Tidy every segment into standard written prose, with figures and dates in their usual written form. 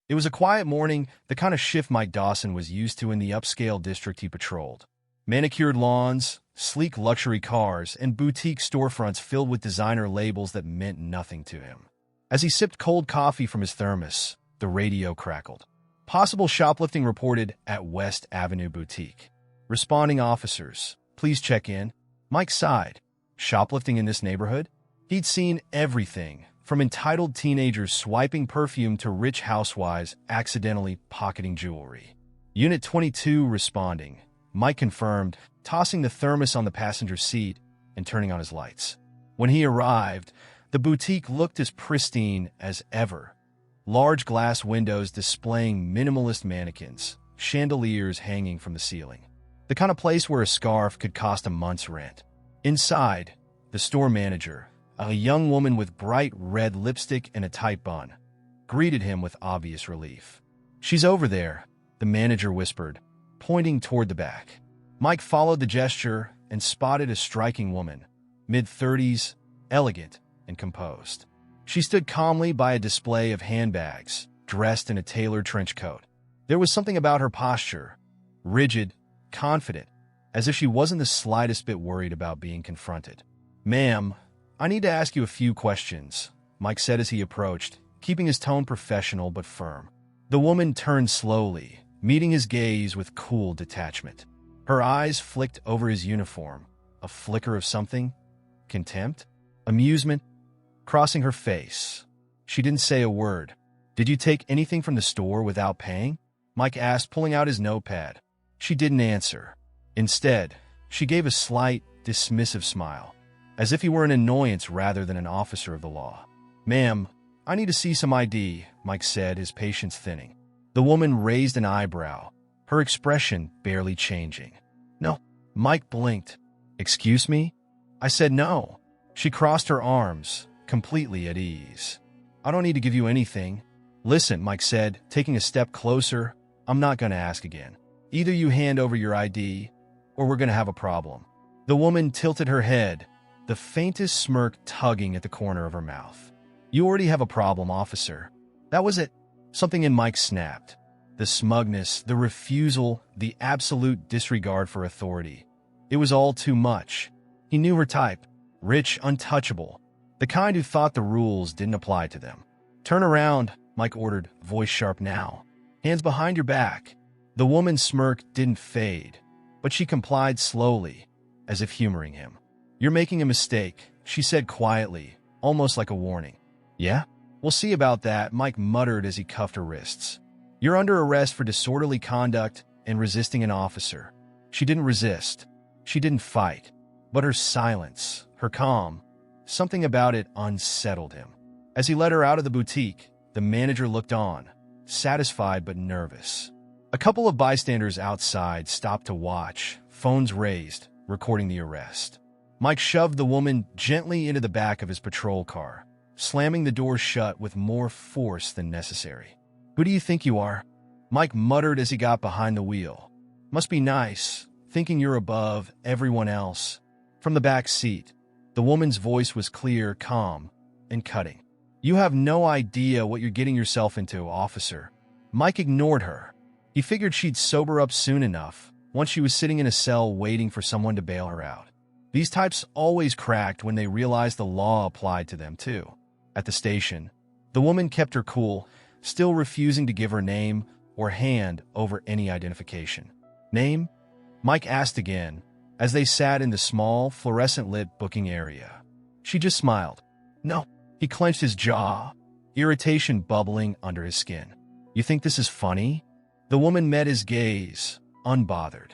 It was a quiet morning, the kind of shift Mike Dawson was used to in the upscale district he patrolled. Manicured lawns, sleek luxury cars, and boutique storefronts filled with designer labels that meant nothing to him. As he sipped cold coffee from his thermos, the radio crackled. Possible shoplifting reported at West Avenue Boutique. Responding officers, please check in. Mike sighed. Shoplifting in this neighborhood? He'd seen everything, from entitled teenagers swiping perfume to rich housewives accidentally pocketing jewelry. Unit 22 responding. Mike confirmed, tossing the thermos on the passenger seat and turning on his lights. When he arrived, the boutique looked as pristine as ever. Large glass windows displaying minimalist mannequins, chandeliers hanging from the ceiling. The kind of place where a scarf could cost a month's rent. Inside, the store manager, a young woman with bright red lipstick and a tight bun, greeted him with obvious relief. She's over there, the manager whispered, pointing toward the back. Mike followed the gesture and spotted a striking woman, mid-30s, elegant and composed. She stood calmly by a display of handbags, dressed in a tailored trench coat. There was something about her posture, rigid, confident, as if she wasn't the slightest bit worried about being confronted. "Ma'am, I need to ask you a few questions," Mike said as he approached, keeping his tone professional but firm. The woman turned slowly, meeting his gaze with cool detachment. Her eyes flicked over his uniform, a flicker of something, contempt, amusement, crossing her face. She didn't say a word. "Did you take anything from the store without paying?" Mike asked, pulling out his notepad. She didn't answer. Instead, she gave a slight, dismissive smile, as if he were an annoyance rather than an officer of the law. "Ma'am, I need to see some ID," Mike said, his patience thinning. The woman raised an eyebrow, her expression barely changing. "No." Mike blinked. "Excuse me?" "I said no." She crossed her arms, completely at ease. "I don't need to give you anything." "Listen," Mike said, taking a step closer, "I'm not going to ask again. Either you hand over your ID, or we're going to have a problem." The woman tilted her head, the faintest smirk tugging at the corner of her mouth. "You already have a problem, officer." That was it. Something in Mike snapped. The smugness, the refusal, the absolute disregard for authority. It was all too much. He knew her type. Rich, untouchable. The kind who thought the rules didn't apply to them. "Turn around," Mike ordered, voice sharp now. "Hands behind your back." The woman's smirk didn't fade, but she complied slowly, as if humoring him. "You're making a mistake," she said quietly, almost like a warning. "Yeah? We'll see about that," Mike muttered as he cuffed her wrists. "You're under arrest for disorderly conduct and resisting an officer." She didn't resist. She didn't fight. But her silence, her calm, something about it unsettled him. As he led her out of the boutique, the manager looked on, satisfied but nervous. A couple of bystanders outside stopped to watch, phones raised, recording the arrest. Mike shoved the woman gently into the back of his patrol car, slamming the door shut with more force than necessary. "Who do you think you are?" Mike muttered as he got behind the wheel. "Must be nice, thinking you're above everyone else." From the back seat, the woman's voice was clear, calm, and cutting. "You have no idea what you're getting yourself into, officer." Mike ignored her. He figured she'd sober up soon enough, once she was sitting in a cell waiting for someone to bail her out. These types always cracked when they realized the law applied to them, too. At the station, the woman kept her cool, still refusing to give her name or hand over any identification. "Name?" Mike asked again, as they sat in the small, fluorescent-lit booking area. She just smiled. "No." He clenched his jaw, irritation bubbling under his skin. "You think this is funny?" The woman met his gaze, unbothered.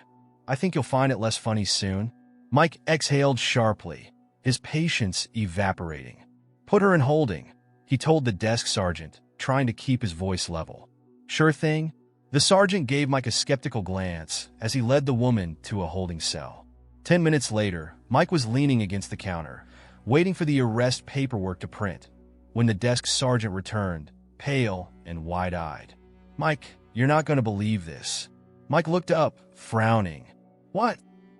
"I think you'll find it less funny soon." Mike exhaled sharply, his patience evaporating. "Put her in holding," he told the desk sergeant, trying to keep his voice level. "Sure thing." The sergeant gave Mike a skeptical glance as he led the woman to a holding cell. 10 minutes later, Mike was leaning against the counter, waiting for the arrest paperwork to print, when the desk sergeant returned, pale and wide-eyed. "Mike, you're not going to believe this." Mike looked up, frowning. "What?"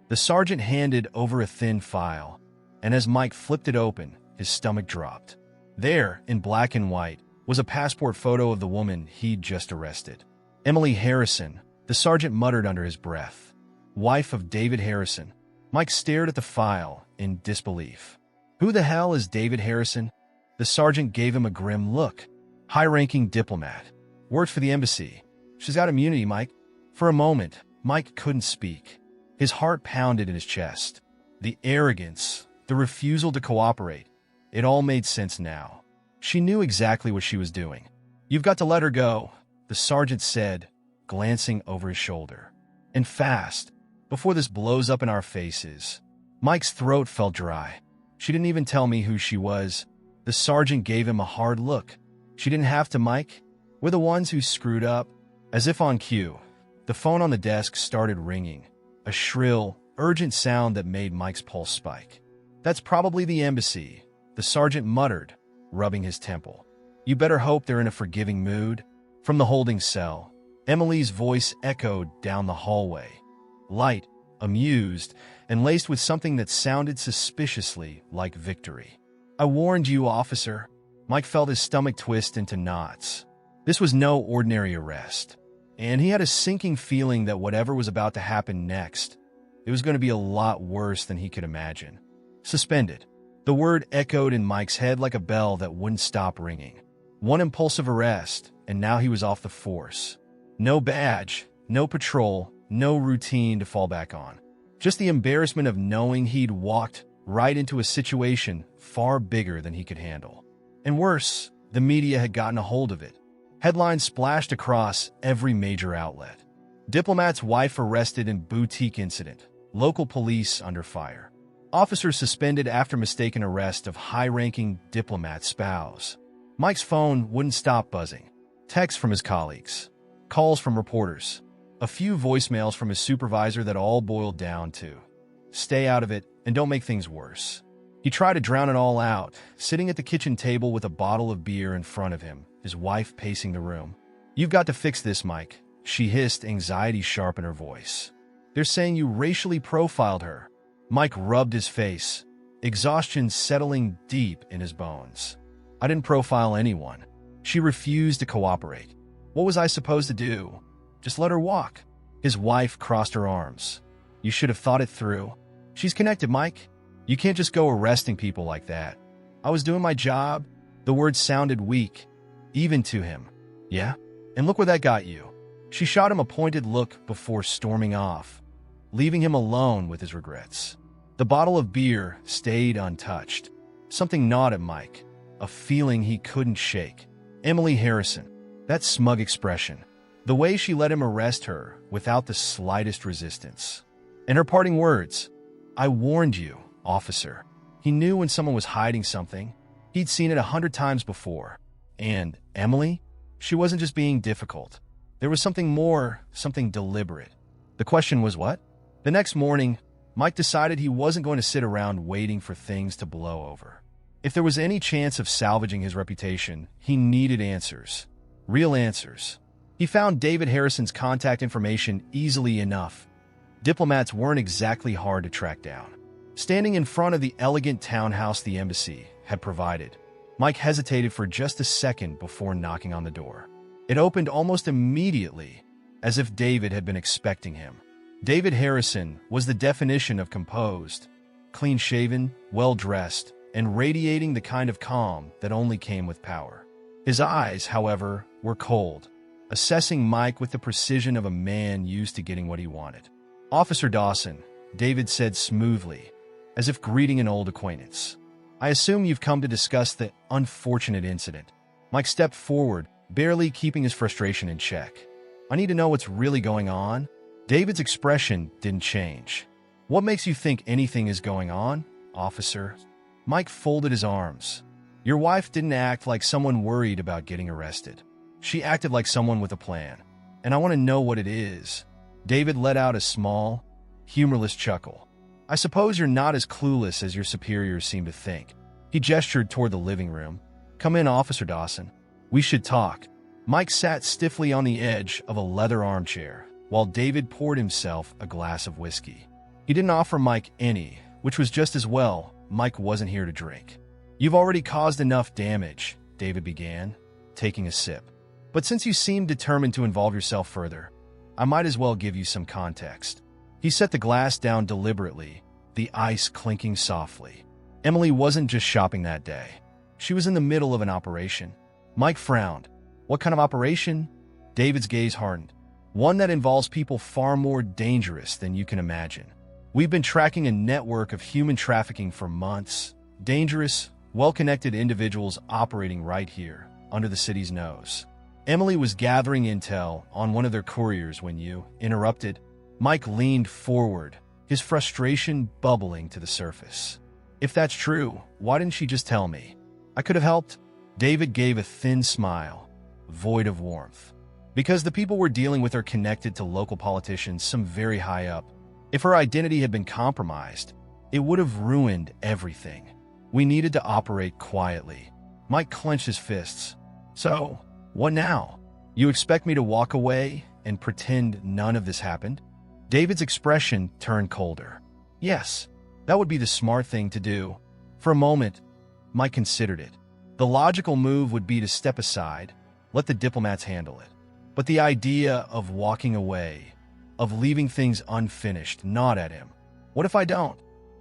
The sergeant handed over a thin file, and as Mike flipped it open, his stomach dropped. There, in black and white, was a passport photo of the woman he'd just arrested. Emily Harrison, the sergeant muttered under his breath. Wife of David Harrison. Mike stared at the file in disbelief. Who the hell is David Harrison? The sergeant gave him a grim look. High-ranking diplomat. Worked for the embassy. She's got immunity, Mike. For a moment, Mike couldn't speak. His heart pounded in his chest. The arrogance, the refusal to cooperate. It all made sense now. She knew exactly what she was doing. You've got to let her go, the sergeant said, glancing over his shoulder. And fast, before this blows up in our faces. Mike's throat felt dry. She didn't even tell me who she was. The sergeant gave him a hard look. She didn't have to, Mike. We're the ones who screwed up. As if on cue, the phone on the desk started ringing. A shrill, urgent sound that made Mike's pulse spike. That's probably the embassy, the sergeant muttered, rubbing his temple. You better hope they're in a forgiving mood. From the holding cell, Emily's voice echoed down the hallway. Light, amused, and laced with something that sounded suspiciously like victory. I warned you, officer. Mike felt his stomach twist into knots. This was no ordinary arrest, and he had a sinking feeling that whatever was about to happen next, it was going to be a lot worse than he could imagine. Suspended. The word echoed in Mike's head like a bell that wouldn't stop ringing. One impulsive arrest, and now he was off the force. No badge, no patrol, no routine to fall back on. Just the embarrassment of knowing he'd walked right into a situation far bigger than he could handle. And worse, the media had gotten a hold of it. Headlines splashed across every major outlet. Diplomat's wife arrested in boutique incident. Local police under fire. Officers suspended after mistaken arrest of high-ranking diplomat spouse. Mike's phone wouldn't stop buzzing. Texts from his colleagues. Calls from reporters. A few voicemails from his supervisor that all boiled down to, stay out of it and don't make things worse. He tried to drown it all out, sitting at the kitchen table with a bottle of beer in front of him, his wife pacing the room. You've got to fix this, Mike, she hissed, anxiety sharp in her voice. They're saying you racially profiled her. Mike rubbed his face, exhaustion settling deep in his bones. I didn't profile anyone. She refused to cooperate. What was I supposed to do? Just let her walk. His wife crossed her arms. You should have thought it through. She's connected, Mike. You can't just go arresting people like that. I was doing my job. The words sounded weak, even to him. Yeah? And look where that got you. She shot him a pointed look before storming off, leaving him alone with his regrets. The bottle of beer stayed untouched. Something gnawed at Mike, a feeling he couldn't shake. Emily Harrison, that smug expression, the way she let him arrest her without the slightest resistance. And her parting words, I warned you, officer. He knew when someone was hiding something. He'd seen it 100 times before. And Emily? She wasn't just being difficult. There was something more, something deliberate. The question was what? The next morning, Mike decided he wasn't going to sit around waiting for things to blow over. If there was any chance of salvaging his reputation, he needed answers. Real answers. He found David Harrison's contact information easily enough. Diplomats weren't exactly hard to track down. Standing in front of the elegant townhouse the embassy had provided, Mike hesitated for just a second before knocking on the door. It opened almost immediately, as if David had been expecting him. David Harrison was the definition of composed, clean-shaven, well-dressed, and radiating the kind of calm that only came with power. His eyes, however, were cold, assessing Mike with the precision of a man used to getting what he wanted. Officer Dawson, David said smoothly, as if greeting an old acquaintance. I assume you've come to discuss the unfortunate incident. Mike stepped forward, barely keeping his frustration in check. I need to know what's really going on. David's expression didn't change. What makes you think anything is going on, officer? Mike folded his arms. Your wife didn't act like someone worried about getting arrested. She acted like someone with a plan, and I want to know what it is. David let out a small, humorless chuckle. I suppose you're not as clueless as your superiors seem to think. He gestured toward the living room. Come in, Officer Dawson. We should talk. Mike sat stiffly on the edge of a leather armchair, while David poured himself a glass of whiskey. He didn't offer Mike any, which was just as well. Mike wasn't here to drink. You've already caused enough damage, David began. taking a sip. "But since you seem determined to involve yourself further, I might as well give you some context." He set the glass down deliberately, the ice clinking softly. Emily wasn't just shopping that day. She was in the middle of an operation. Mike frowned. "What kind of operation?" David's gaze hardened. "One that involves people far more dangerous than you can imagine. We've been tracking a network of human trafficking for months. Dangerous, well-connected individuals operating right here, under the city's nose." Emily was gathering intel on one of their couriers when you interrupted. Mike leaned forward, his frustration bubbling to the surface. "If that's true, why didn't she just tell me? I could have helped." David gave a thin smile, void of warmth. "Because the people we're dealing with are connected to local politicians, some very high up. If her identity had been compromised, it would have ruined everything. We needed to operate quietly." Mike clenched his fists. "So, what now? You expect me to walk away and pretend none of this happened?" David's expression turned colder. "Yes, that would be the smart thing to do." For a moment, Mike considered it. The logical move would be to step aside, let the diplomats handle it. But the idea of walking away, of leaving things unfinished, gnawed at him. "What if I don't?"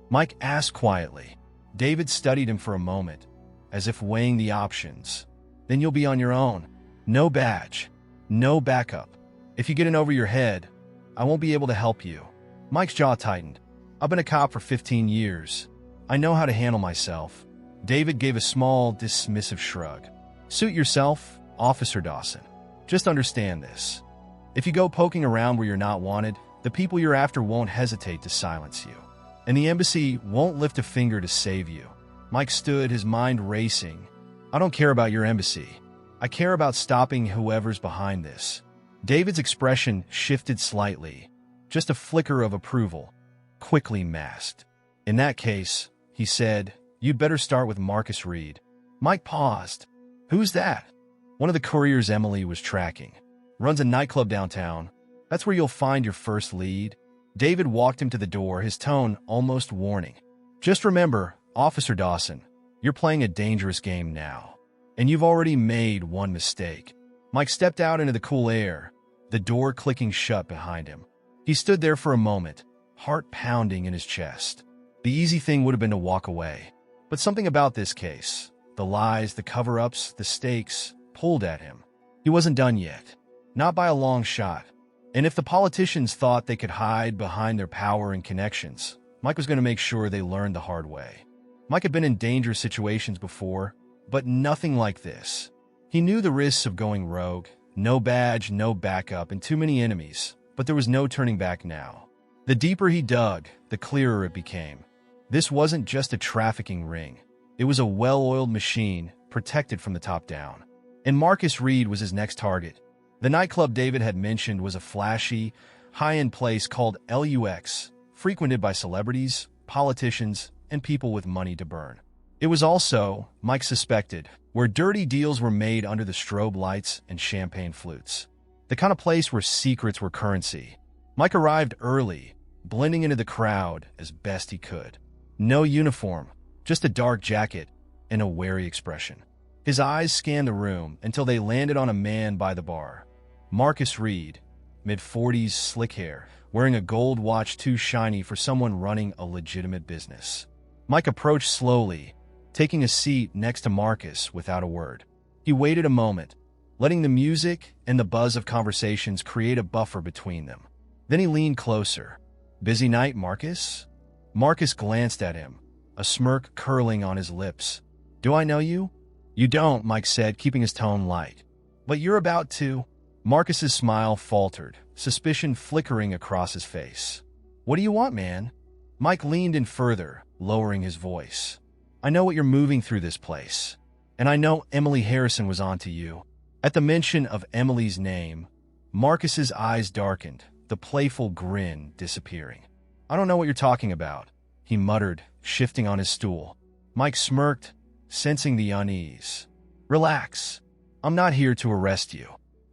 Mike asked quietly. David studied him for a moment, as if weighing the options. "Then you'll be on your own. No badge, no backup. If you get in over your head, I won't be able to help you." Mike's jaw tightened. "I've been a cop for 15 years. I know how to handle myself." David gave a small, dismissive shrug. "Suit yourself, Officer Dawson. Just understand this. If you go poking around where you're not wanted, the people you're after won't hesitate to silence you. And the embassy won't lift a finger to save you." Mike stood, his mind racing. "I don't care about your embassy. I care about stopping whoever's behind this." David's expression shifted slightly, just a flicker of approval, quickly masked. "In that case," he said, "you'd better start with Marcus Reed." Mike paused. "Who's that?" "One of the couriers Emily was tracking. Runs a nightclub downtown. That's where you'll find your first lead." David walked him to the door, his tone almost warning. "Just remember, Officer Dawson, you're playing a dangerous game now, and you've already made one mistake." Mike stepped out into the cool air, the door clicking shut behind him. He stood there for a moment, heart pounding in his chest. The easy thing would have been to walk away. But something about this case, the lies, the cover-ups, the stakes, pulled at him. He wasn't done yet. Not by a long shot. And if the politicians thought they could hide behind their power and connections, Mike was going to make sure they learned the hard way. Mike had been in dangerous situations before, but nothing like this. He knew the risks of going rogue. No badge, no backup, and too many enemies. But there was no turning back now. The deeper he dug, the clearer it became. This wasn't just a trafficking ring. It was a well-oiled machine, protected from the top down. And Marcus Reed was his next target. The nightclub David had mentioned was a flashy, high-end place called LUX, frequented by celebrities, politicians, and people with money to burn. It was also, Mike suspected, where dirty deals were made under the strobe lights and champagne flutes. The kind of place where secrets were currency. Mike arrived early, blending into the crowd as best he could. No uniform, just a dark jacket and a wary expression. His eyes scanned the room until they landed on a man by the bar. Marcus Reed, mid-40s, slick hair, wearing a gold watch too shiny for someone running a legitimate business. Mike approached slowly, taking a seat next to Marcus without a word. He waited a moment, letting the music and the buzz of conversations create a buffer between them. Then he leaned closer. "Busy night, Marcus?" Marcus glanced at him, a smirk curling on his lips. "Do I know you?" "You don't," Mike said, keeping his tone light. "But you're about to." Marcus's smile faltered, suspicion flickering across his face. "What do you want, man?" Mike leaned in further, lowering his voice. "I know what you're moving through this place, and I know Emily Harrison was onto you." At the mention of Emily's name, Marcus's eyes darkened, the playful grin disappearing. "I don't know what you're talking about," he muttered, shifting on his stool. Mike smirked, sensing the unease. "Relax. I'm not here to arrest you.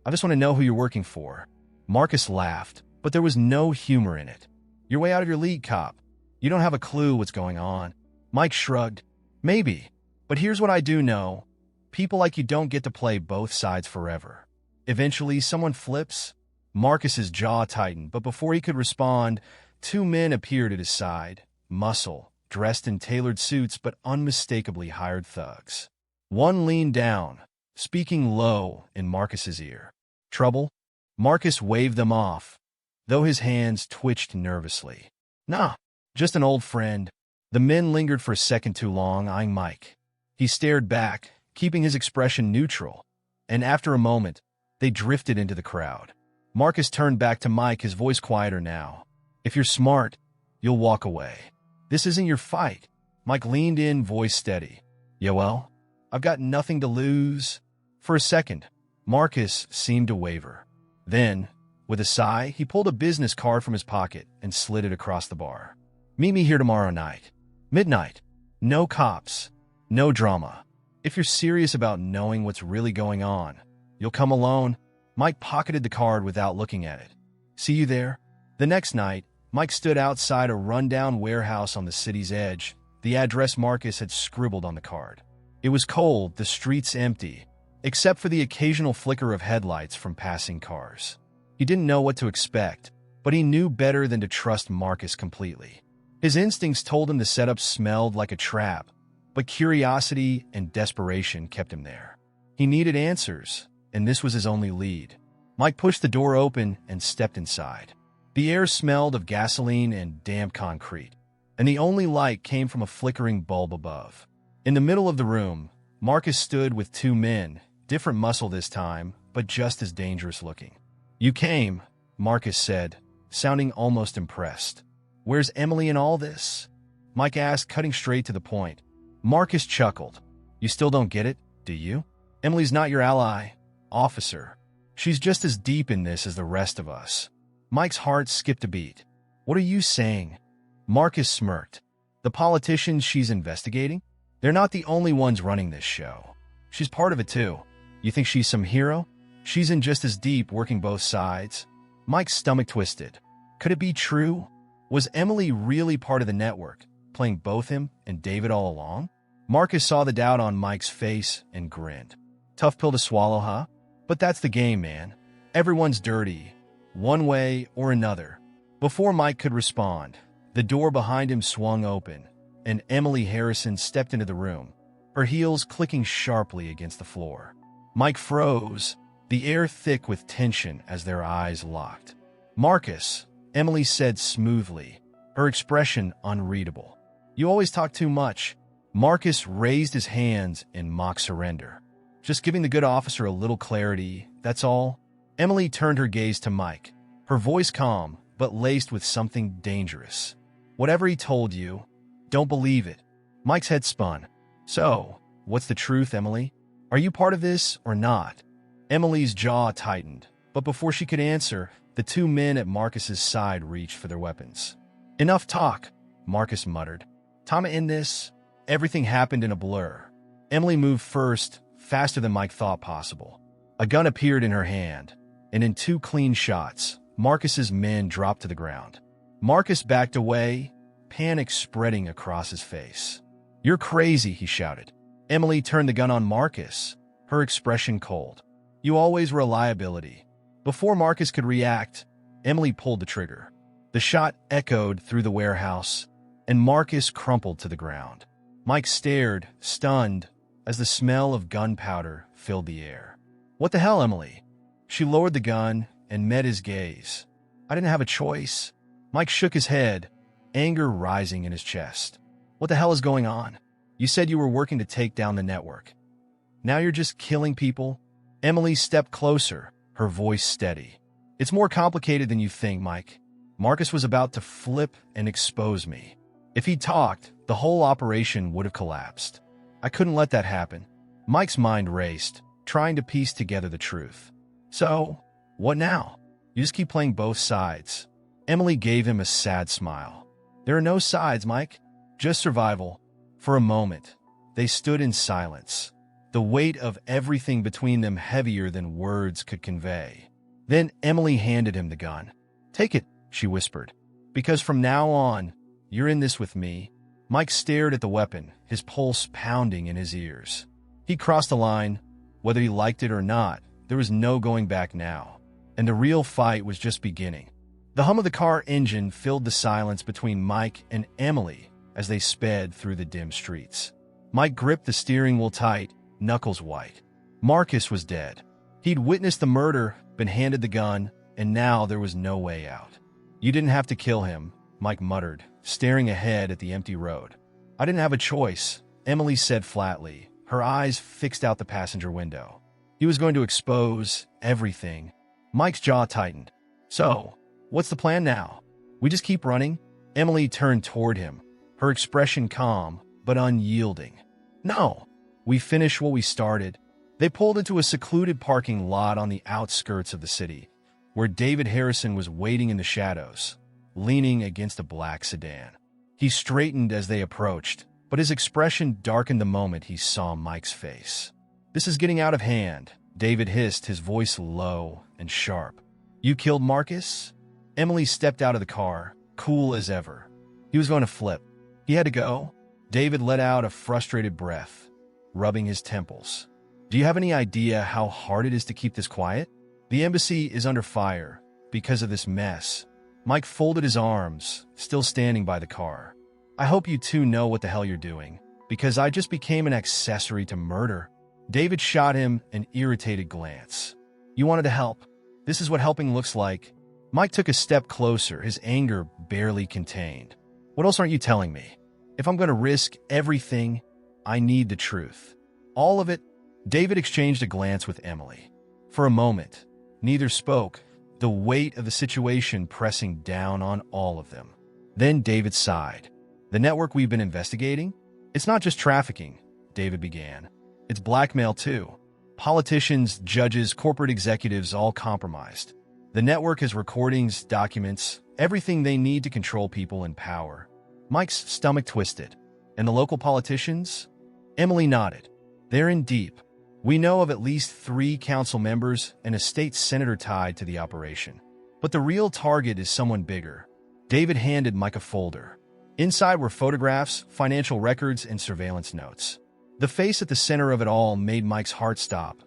I just want to know who you're working for." Marcus laughed, but there was no humor in it. "You're way out of your league, cop. You don't have a clue what's going on." Mike shrugged. "Maybe, but here's what I do know. People like you don't get to play both sides forever. Eventually, someone flips. Marcus's jaw tightened, but before he could respond, two men appeared at his side, muscle, dressed in tailored suits but unmistakably hired thugs. One leaned down, speaking low in Marcus's ear. "Trouble?" Marcus waved them off, though his hands twitched nervously. "Nah, just an old friend." The men lingered for a second too long, eyeing Mike. He stared back, keeping his expression neutral, and after a moment, they drifted into the crowd. Marcus turned back to Mike, his voice quieter now. "If you're smart, you'll walk away. This isn't your fight." Mike leaned in, voice steady. "Yeah, well, I've got nothing to lose." For a second, Marcus seemed to waver. Then, with a sigh, he pulled a business card from his pocket and slid it across the bar. "Meet me here tomorrow night. Midnight. No cops. No drama. If you're serious about knowing what's really going on, you'll come alone." Mike pocketed the card without looking at it. "See you there." The next night, Mike stood outside a rundown warehouse on the city's edge, the address Marcus had scribbled on the card. It was cold, the streets empty, except for the occasional flicker of headlights from passing cars. He didn't know what to expect, but he knew better than to trust Marcus completely. His instincts told him the setup smelled like a trap, but curiosity and desperation kept him there. He needed answers, and this was his only lead. Mike pushed the door open and stepped inside. The air smelled of gasoline and damp concrete, and the only light came from a flickering bulb above. In the middle of the room, Marcus stood with two men, different muscle this time, but just as dangerous looking. "You came," Marcus said, sounding almost impressed. "Where's Emily in all this?" Mike asked, cutting straight to the point. Marcus chuckled. "You still don't get it, do you? Emily's not your ally, officer. She's just as deep in this as the rest of us." Mike's heart skipped a beat. "What are you saying?" Marcus smirked. "The politicians she's investigating? They're not the only ones running this show. She's part of it too. You think she's some hero? She's in just as deep, working both sides." Mike's stomach twisted. Could it be true? Was Emily really part of the network, playing both him and David all along? Marcus saw the doubt on Mike's face and grinned. "Tough pill to swallow, huh? But that's the game, man. Everyone's dirty, one way or another." Before Mike could respond, the door behind him swung open, and Emily Harrison stepped into the room, her heels clicking sharply against the floor. Mike froze, the air thick with tension as their eyes locked. "Marcus," Emily said smoothly, her expression unreadable. "You always talk too much." Marcus raised his hands in mock surrender. "Just giving the good officer a little clarity, that's all." Emily turned her gaze to Mike, her voice calm but laced with something dangerous. "Whatever he told you, don't believe it." Mike's head spun. "So, what's the truth, Emily? Are you part of this or not?" Emily's jaw tightened, but before she could answer, the two men at Marcus's side reached for their weapons. "Enough talk," Marcus muttered. "Time to end this." Everything happened in a blur. Emily moved first, faster than Mike thought possible. A gun appeared in her hand, and in two clean shots, Marcus's men dropped to the ground. Marcus backed away, panic spreading across his face. "You're crazy," he shouted. Emily turned the gun on Marcus, her expression cold. "You always were a liability." Before Marcus could react, Emily pulled the trigger. The shot echoed through the warehouse, and Marcus crumpled to the ground. Mike stared, stunned, as the smell of gunpowder filled the air. "What the hell, Emily?" She lowered the gun and met his gaze. "I didn't have a choice." Mike shook his head, anger rising in his chest. "What the hell is going on? You said you were working to take down the network. Now you're just killing people?" Emily stepped closer, her voice steady. "It's more complicated than you think, Mike. Marcus was about to flip and expose me. If he talked, the whole operation would have collapsed. I couldn't let that happen." Mike's mind raced, trying to piece together the truth. "So, what now? You just keep playing both sides." Emily gave him a sad smile. "There are no sides, Mike. Just survival." For a moment, they stood in silence, the weight of everything between them heavier than words could convey. Then Emily handed him the gun. "Take it," she whispered, "because from now on, you're in this with me." Mike stared at the weapon, his pulse pounding in his ears. He crossed the line. Whether he liked it or not, there was no going back now. And the real fight was just beginning. The hum of the car engine filled the silence between Mike and Emily as they sped through the dim streets. Mike gripped the steering wheel tight, knuckles white. Marcus was dead. He'd witnessed the murder, been handed the gun, and now there was no way out. "You didn't have to kill him," Mike muttered, staring ahead at the empty road. "I didn't have a choice," Emily said flatly, her eyes fixed out the passenger window. He was going to expose everything. Mike's jaw tightened. "So, what's the plan now? We just keep running?" Emily turned toward him, her expression calm but unyielding. "No, we finish what we started." They pulled into a secluded parking lot on the outskirts of the city, where David Harrison was waiting in the shadows, leaning against a black sedan. He straightened as they approached, but his expression darkened the moment he saw Mike's face. "This is getting out of hand," David hissed, his voice low and sharp. "You killed Marcus?" Emily stepped out of the car, cool as ever. He was going to flip. He had to go. David let out a frustrated breath, rubbing his temples. "Do you have any idea how hard it is to keep this quiet? The embassy is under fire because of this mess." Mike folded his arms, still standing by the car. "I hope you two know what the hell you're doing, because I just became an accessory to murder." David shot him an irritated glance. "You wanted to help. This is what helping looks like." Mike took a step closer, his anger barely contained. "What else aren't you telling me? If I'm going to risk everything, I need the truth. All of it." David exchanged a glance with Emily. For a moment, neither spoke, the weight of the situation pressing down on all of them. Then David sighed. "The network we've been investigating? It's not just trafficking," David began. "It's blackmail too. Politicians, judges, corporate executives all compromised. The network has recordings, documents, everything they need to control people in power." Mike's stomach twisted. "And the local politicians?" Emily nodded. "They're in deep. We know of at least 3 council members and a state senator tied to the operation. But the real target is someone bigger." David handed Mike a folder. Inside were photographs, financial records, and surveillance notes. The face at the center of it all made Mike's heart stop.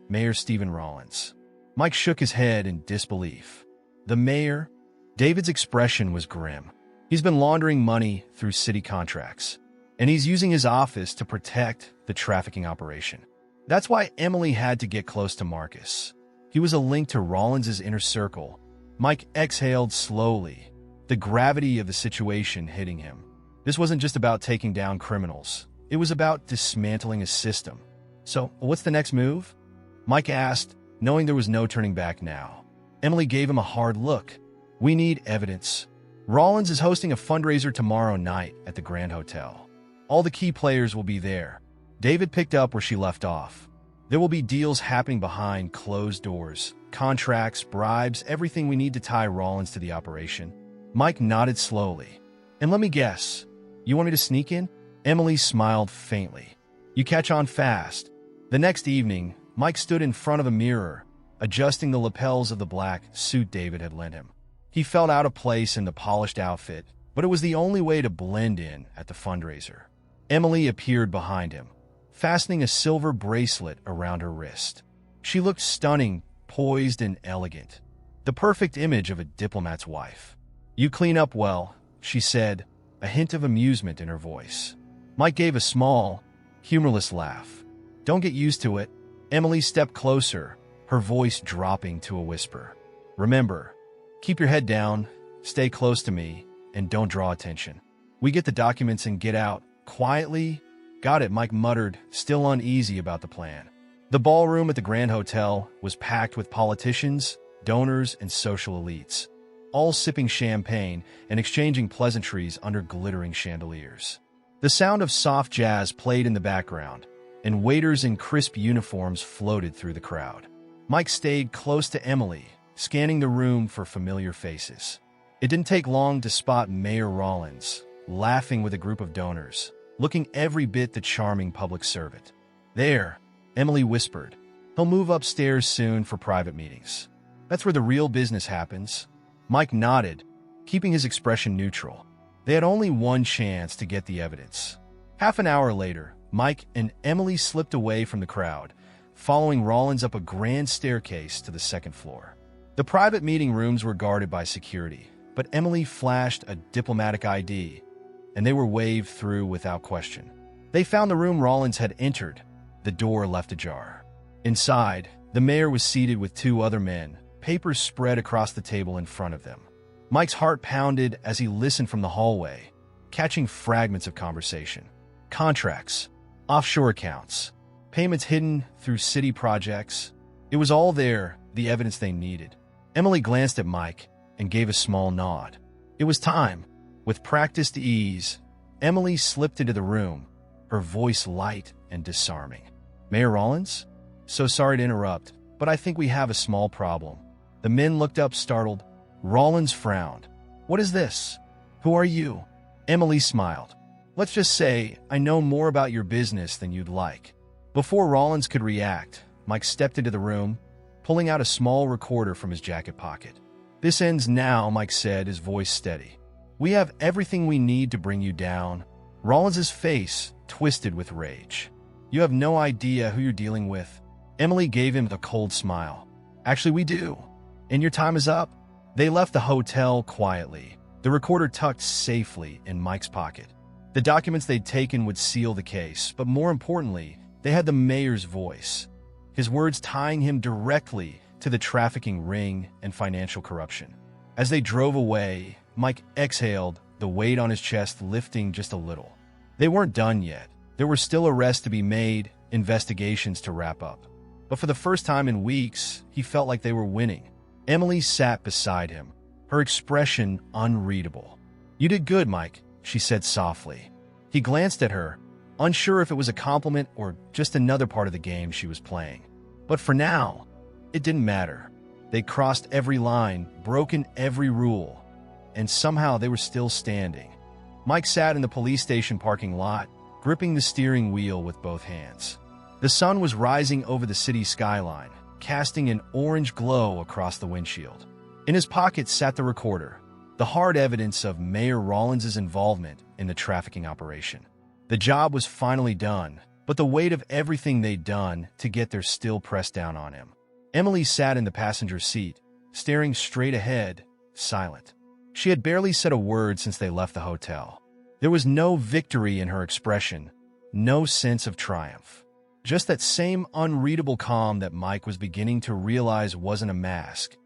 Mayor Stephen Rollins. Mike shook his head in disbelief. "The mayor?" David's expression was grim. "He's been laundering money through city contracts, and he's using his office to protect the trafficking operation. That's why Emily had to get close to Marcus. He was a link to Rollins' inner circle." Mike exhaled slowly, the gravity of the situation hitting him. This wasn't just about taking down criminals. It was about dismantling a system. "So, what's the next move?" Mike asked, knowing there was no turning back now. Emily gave him a hard look. "We need evidence. Rollins is hosting a fundraiser tomorrow night at the Grand Hotel. All the key players will be there." David picked up where she left off. "There will be deals happening behind closed doors, contracts, bribes, everything we need to tie Rollins to the operation." Mike nodded slowly. "And let me guess, you want me to sneak in?" Emily smiled faintly. "You catch on fast." The next evening, Mike stood in front of a mirror, adjusting the lapels of the black suit David had lent him. He felt out of place in the polished outfit, but it was the only way to blend in at the fundraiser. Emily appeared behind him, fastening a silver bracelet around her wrist. She looked stunning, poised and elegant, the perfect image of a diplomat's wife. "You clean up well," she said, a hint of amusement in her voice. Mike gave a small, humorless laugh. "Don't get used to it." Emily stepped closer, her voice dropping to a whisper. "Remember, keep your head down, stay close to me, and don't draw attention. We get the documents and get out, quietly." "Got it," Mike muttered, still uneasy about the plan. The ballroom at the Grand Hotel was packed with politicians, donors, and social elites, all sipping champagne and exchanging pleasantries under glittering chandeliers. The sound of soft jazz played in the background, and waiters in crisp uniforms floated through the crowd. Mike stayed close to Emily, scanning the room for familiar faces. It didn't take long to spot Mayor Rollins, laughing with a group of donors, looking every bit the charming public servant. "There," Emily whispered. "He'll move upstairs soon for private meetings. That's where the real business happens." Mike nodded, keeping his expression neutral. They had only one chance to get the evidence. Half an hour later, Mike and Emily slipped away from the crowd, following Rollins up a grand staircase to the second floor. The private meeting rooms were guarded by security, but Emily flashed a diplomatic ID, and they were waved through without question. They found the room Rollins had entered, the door left ajar. Inside, the mayor was seated with two other men, papers spread across the table in front of them. Mike's heart pounded as he listened from the hallway, catching fragments of conversation. Contracts, offshore accounts, payments hidden through city projects. It was all there, the evidence they needed. Emily glanced at Mike and gave a small nod. It was time. With practiced ease, Emily slipped into the room, her voice light and disarming. "Mayor Rollins? So sorry to interrupt, but I think we have a small problem." The men looked up startled. Rollins frowned. "What is this? Who are you?" Emily smiled. "Let's just say I know more about your business than you'd like." Before Rollins could react, Mike stepped into the room, pulling out a small recorder from his jacket pocket. "This ends now," Mike said, his voice steady. "We have everything we need to bring you down." Rollins's face twisted with rage. "You have no idea who you're dealing with." Emily gave him a cold smile. "Actually, we do. And your time is up." They left the hotel quietly, the recorder tucked safely in Mike's pocket. The documents they'd taken would seal the case, but more importantly, they had the mayor's voice, his words tying him directly to the trafficking ring and financial corruption. As they drove away, Mike exhaled, the weight on his chest lifting just a little. They weren't done yet. There were still arrests to be made, investigations to wrap up. But for the first time in weeks, he felt like they were winning. Emily sat beside him, her expression unreadable. "You did good, Mike," she said softly. He glanced at her, unsure if it was a compliment or just another part of the game she was playing. But for now, it didn't matter. They crossed every line, broken every rule, and somehow they were still standing. Mike sat in the police station parking lot, gripping the steering wheel with both hands. The sun was rising over the city skyline, casting an orange glow across the windshield. In his pocket sat the recorder, the hard evidence of Mayor Rollins' involvement in the trafficking operation. The job was finally done, but the weight of everything they'd done to get there still pressed down on him. Emily sat in the passenger seat, staring straight ahead, silent. She had barely said a word since they left the hotel. There was no victory in her expression, no sense of triumph. Just that same unreadable calm that Mike was beginning to realize wasn't a mask.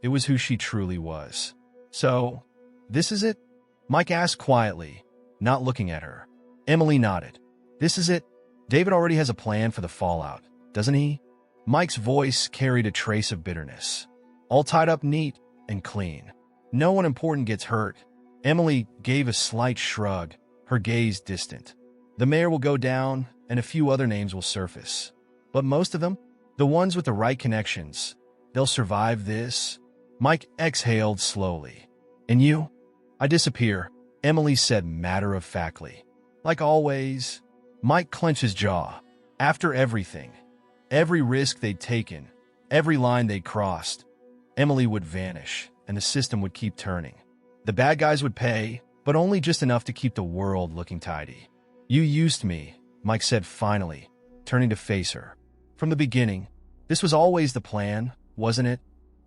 It was who she truly was. "So, this is it?" Mike asked quietly, not looking at her. Emily nodded. "This is it. David already has a plan for the fallout, doesn't he?" Mike's voice carried a trace of bitterness. "All tied up neat and clean. No one important gets hurt." Emily gave a slight shrug, her gaze distant. "The mayor will go down, and a few other names will surface. But most of them, the ones with the right connections, they'll survive this." Mike exhaled slowly. "And you?" "I disappear," Emily said matter-of-factly. "Like always." Mike clenched his jaw. After everything, every risk they'd taken, every line they'd crossed, Emily would vanish, and the system would keep turning. The bad guys would pay, but only just enough to keep the world looking tidy. "You used me," Mike said finally, turning to face her. "From the beginning, this was always the plan, wasn't it?"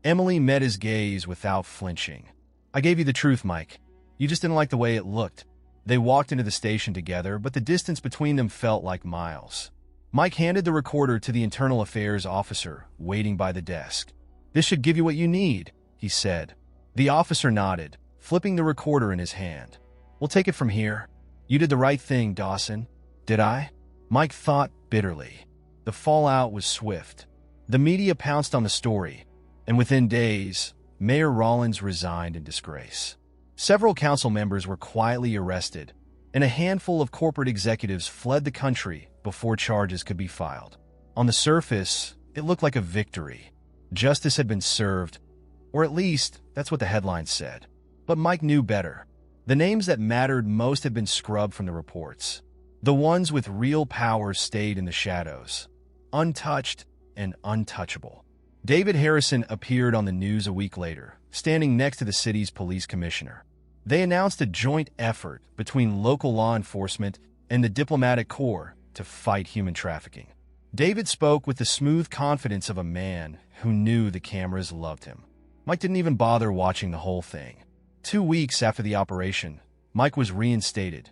Emily met his gaze without flinching. "I gave you the truth, Mike. You just didn't like the way it looked." They walked into the station together, but the distance between them felt like miles. Mike handed the recorder to the internal affairs officer, waiting by the desk. "This should give you what you need," he said. The officer nodded, flipping the recorder in his hand. "We'll take it from here. You did the right thing, Dawson." "Did I?" Mike thought bitterly. The fallout was swift. The media pounced on the story, and within days, Mayor Rollins resigned in disgrace. Several council members were quietly arrested, and a handful of corporate executives fled the country before charges could be filed. On the surface, it looked like a victory. Justice had been served, or at least that's what the headlines said. But Mike knew better. The names that mattered most had been scrubbed from the reports. The ones with real power stayed in the shadows, untouched and untouchable. David Harrison appeared on the news a week later, standing next to the city's police commissioner. They announced a joint effort between local law enforcement and the diplomatic corps to fight human trafficking. David spoke with the smooth confidence of a man who knew the cameras loved him. Mike didn't even bother watching the whole thing. 2 weeks after the operation, Mike was reinstated.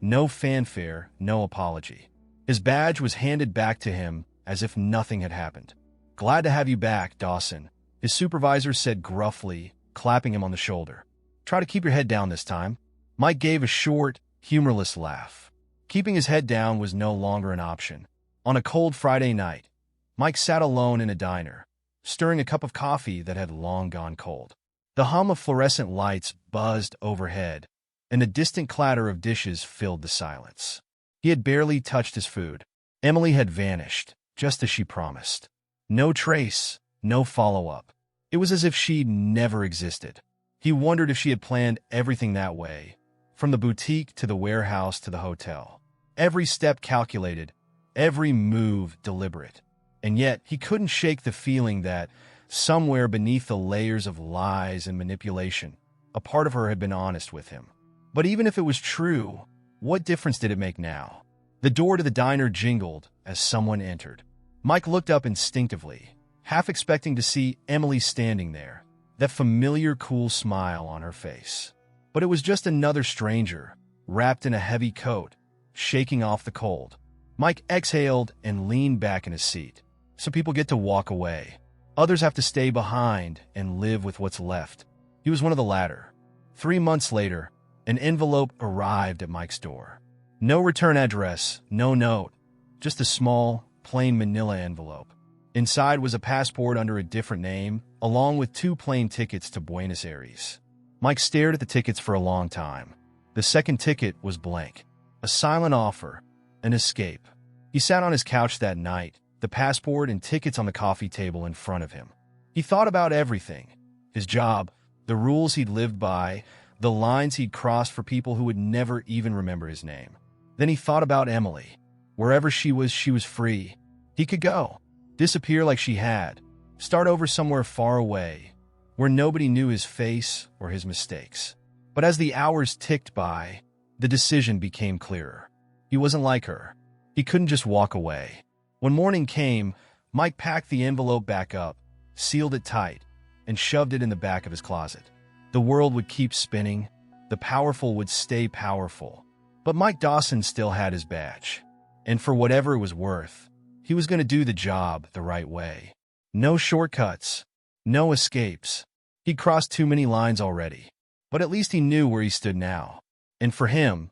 No fanfare, no apology. His badge was handed back to him as if nothing had happened. "Glad to have you back, Dawson," his supervisor said gruffly, clapping him on the shoulder. "Try to keep your head down this time." Mike gave a short, humorless laugh. Keeping his head down was no longer an option. On a cold Friday night, Mike sat alone in a diner, stirring a cup of coffee that had long gone cold. The hum of fluorescent lights buzzed overhead, and the distant clatter of dishes filled the silence. He had barely touched his food. Emily had vanished, just as she promised. No trace, no follow-up. It was as if she'd never existed. He wondered if she had planned everything that way, from the boutique to the warehouse to the hotel. Every step calculated, every move deliberate. And yet, he couldn't shake the feeling that, somewhere beneath the layers of lies and manipulation, a part of her had been honest with him. But even if it was true, what difference did it make now? The door to the diner jingled as someone entered. Mike looked up instinctively, half expecting to see Emily standing there, that familiar cool smile on her face. But it was just another stranger, wrapped in a heavy coat, shaking off the cold. Mike exhaled and leaned back in his seat. Some people get to walk away. Others have to stay behind and live with what's left. He was one of the latter. 3 months later, an envelope arrived at Mike's door. No return address, no note, just a small, plain manila envelope. Inside was a passport under a different name, along with 2 plane tickets to Buenos Aires. Mike stared at the tickets for a long time. The second ticket was blank. A silent offer, an escape. He sat on his couch that night, the passport and tickets on the coffee table in front of him. He thought about everything. His job, the rules he'd lived by, the lines he'd crossed for people who would never even remember his name. Then he thought about Emily. Wherever she was free. He could go, disappear like she had, start over somewhere far away, where nobody knew his face or his mistakes. But as the hours ticked by, the decision became clearer. He wasn't like her. He couldn't just walk away. When morning came, Mike packed the envelope back up, sealed it tight, and shoved it in the back of his closet. The world would keep spinning. The powerful would stay powerful. But Mike Dawson still had his badge. And for whatever it was worth, he was going to do the job the right way. No shortcuts. No escapes. He'd crossed too many lines already. But at least he knew where he stood now. And for him,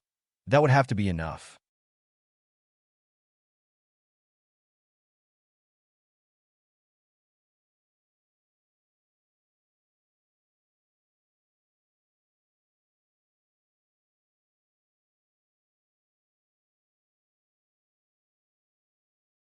that would have to be enough.